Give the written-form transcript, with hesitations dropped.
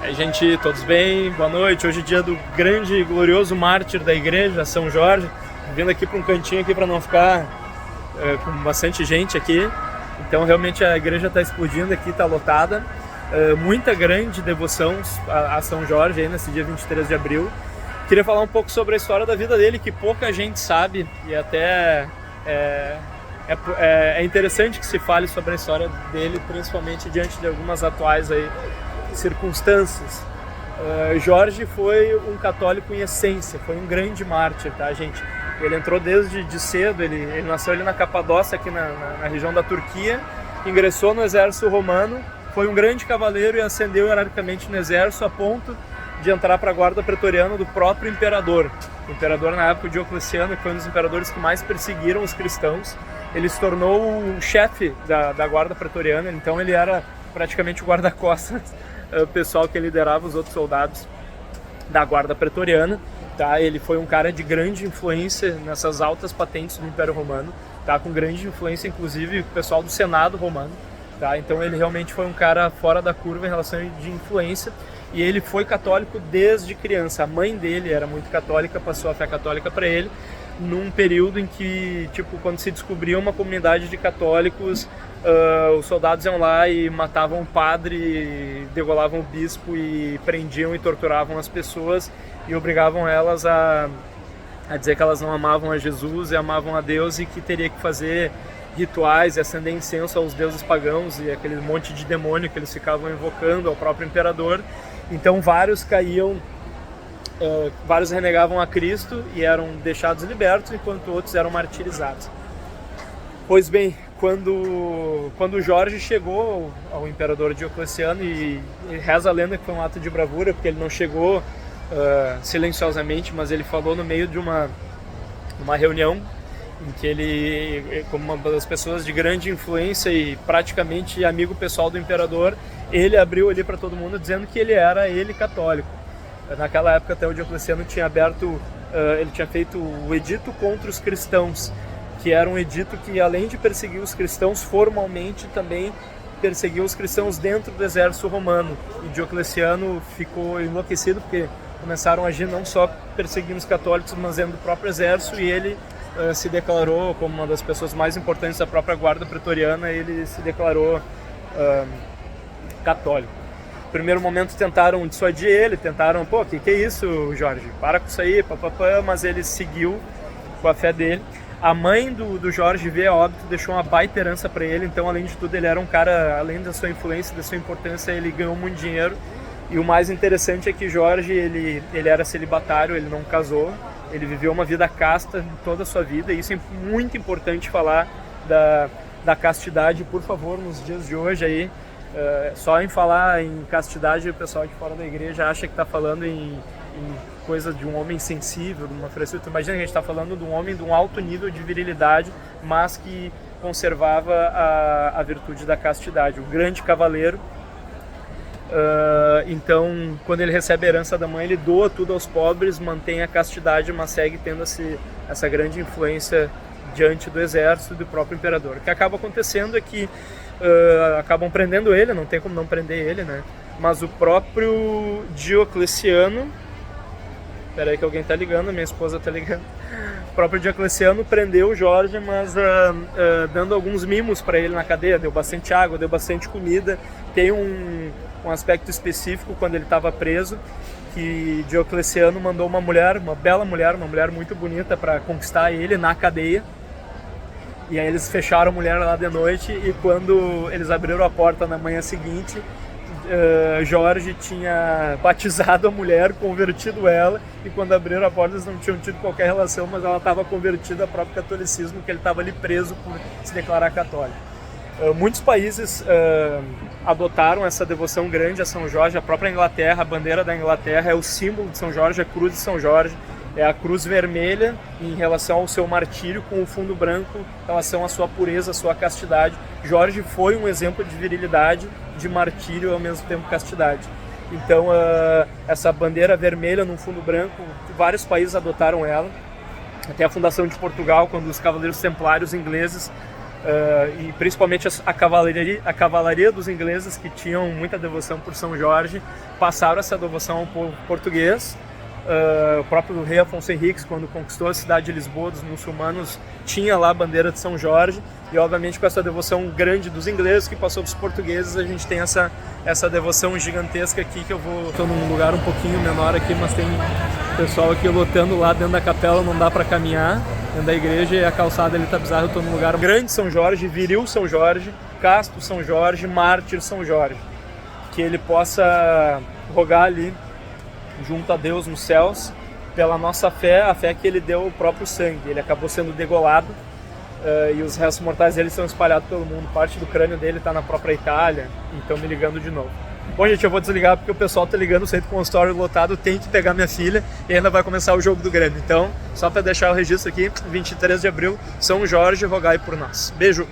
Aí, gente, todos bem? Boa noite. Hoje é dia do grande e glorioso mártir da igreja, São Jorge. Vindo aqui para um cantinho aqui para não ficar com bastante gente aqui. Então, realmente a igreja está explodindo aqui, está lotada. Muita grande devoção a São Jorge aí nesse dia 23 de abril. Queria falar um pouco sobre a história da vida dele, que pouca gente sabe, e até é interessante que se fale sobre a história dele, principalmente diante de algumas atuais aí circunstâncias. Jorge foi um católico em essência, foi um grande mártir, tá, gente? Ele entrou desde cedo, ele nasceu ali na Capadócia, aqui na região da Turquia, ingressou no exército romano, foi um grande cavaleiro e ascendeu hierarquicamente no exército a ponto de entrar para a guarda pretoriana do próprio imperador. O imperador, na época, Diocleciano, que foi um dos imperadores que mais perseguiram os cristãos. Ele se tornou o chefe da guarda pretoriana, então ele era praticamente o guarda-costas, o pessoal que liderava os outros soldados da guarda pretoriana. Tá? Ele foi um cara de grande influência nessas altas patentes do Império Romano, tá? Com grande influência, inclusive, o pessoal do Senado romano. Tá? Então ele realmente foi um cara fora da curva em relação de influência. E ele foi católico desde criança. A mãe dele era muito católica, passou a fé católica para ele, num período em que, quando se descobria uma comunidade de católicos, os soldados iam lá e matavam o padre, degolavam o bispo e prendiam e torturavam as pessoas e obrigavam elas a dizer que elas não amavam a Jesus e amavam a Deus e que teria que fazer rituais e acender incenso aos deuses pagãos e aquele monte de demônio que eles ficavam invocando ao próprio imperador. Então vários caíam, vários renegavam a Cristo e eram deixados libertos, enquanto outros eram martirizados. Pois bem, quando Jorge chegou ao imperador Diocleciano, e reza a lenda que foi um ato de bravura, porque ele não chegou silenciosamente, mas ele falou no meio de uma reunião em que ele, como uma das pessoas de grande influência e praticamente amigo pessoal do imperador, ele abriu ali para todo mundo dizendo que ele era católico. Naquela época até o Diocleciano tinha ele tinha feito o edito contra os cristãos, que era um edito que, além de perseguir os cristãos, formalmente também perseguiu os cristãos dentro do exército romano. E Diocleciano ficou enlouquecido porque começaram a agir não só perseguindo os católicos, mas dentro do próprio exército, e ele se declarou como uma das pessoas mais importantes da própria guarda pretoriana. Ele se declarou católico. No primeiro momento tentaram dissuadir ele, tentaram, que é isso, Jorge? Para com isso aí, papapá, mas ele seguiu com a fé dele. A mãe do Jorge veio a óbito, deixou uma baita herança para ele, então, além de tudo, ele era um cara, além da sua influência, da sua importância, ele ganhou muito dinheiro. E o mais interessante é que Jorge, ele era celibatário, ele não casou, ele viveu uma vida casta em toda a sua vida, e isso é muito importante falar da castidade, por favor, nos dias de hoje aí. Só em falar em castidade, o pessoal de fora da igreja acha que está falando em coisa de um homem sensível, de uma frescura. Imagina que a gente está falando de um homem de um alto nível de virilidade, mas que conservava a virtude da castidade, um grande cavaleiro. Então, quando ele recebe a herança da mãe, ele doa tudo aos pobres, mantém a castidade, mas segue tendo essa grande influência diante do exército e do próprio imperador. O que acaba acontecendo é que acabam prendendo ele, não tem como não prender ele, né? Mas o próprio Diocleciano, espera aí que alguém está ligando, minha esposa está ligando. O próprio Diocleciano prendeu o Jorge, mas dando alguns mimos para ele na cadeia, deu bastante água, deu bastante comida. Tem um aspecto específico quando ele estava preso, que Diocleciano mandou uma bela mulher, uma mulher muito bonita para conquistar ele na cadeia. E aí eles fecharam a mulher lá de noite, e quando eles abriram a porta na manhã seguinte, Jorge tinha batizado a mulher, convertido ela, e quando abriram a porta eles não tinham tido qualquer relação, mas ela estava convertida ao próprio catolicismo, que ele estava ali preso por se declarar católico. Muitos países adotaram essa devoção grande a São Jorge. A própria Inglaterra, a bandeira da Inglaterra é o símbolo de São Jorge, a cruz de São Jorge. É a cruz vermelha em relação ao seu martírio, com o fundo branco em relação à sua pureza, à sua castidade. Jorge foi um exemplo de virilidade, de martírio e ao mesmo tempo castidade. Então, essa bandeira vermelha no fundo branco, vários países adotaram ela. Até a fundação de Portugal, quando os cavaleiros templários ingleses e principalmente a cavalaria dos ingleses, que tinham muita devoção por São Jorge, passaram essa devoção ao povo português. O próprio rei Afonso Henriques, quando conquistou a cidade de Lisboa dos muçulmanos, tinha lá a bandeira de São Jorge, e obviamente com essa devoção grande dos ingleses que passou para os portugueses, a gente tem essa devoção gigantesca aqui, que estou num lugar um pouquinho menor aqui, mas tem pessoal aqui lotando lá dentro da capela, não dá para caminhar dentro da igreja, e a calçada ali tá bizarra. Eu estou num lugar grande São Jorge, viril São Jorge, casto São Jorge, mártir São Jorge, que ele possa rogar ali junto a Deus nos céus, pela nossa fé, a fé que ele deu o próprio sangue. Ele acabou sendo degolado, e os restos mortais dele são espalhados pelo mundo. Parte do crânio dele está na própria Itália, então me ligando de novo. Bom, gente, eu vou desligar porque o pessoal tá ligando, sempre com o consultório lotado, tem que pegar minha filha e ainda vai começar o jogo do Grêmio. Então, só para deixar o registro aqui, 23 de abril, São Jorge, rogai por nós. Beijo!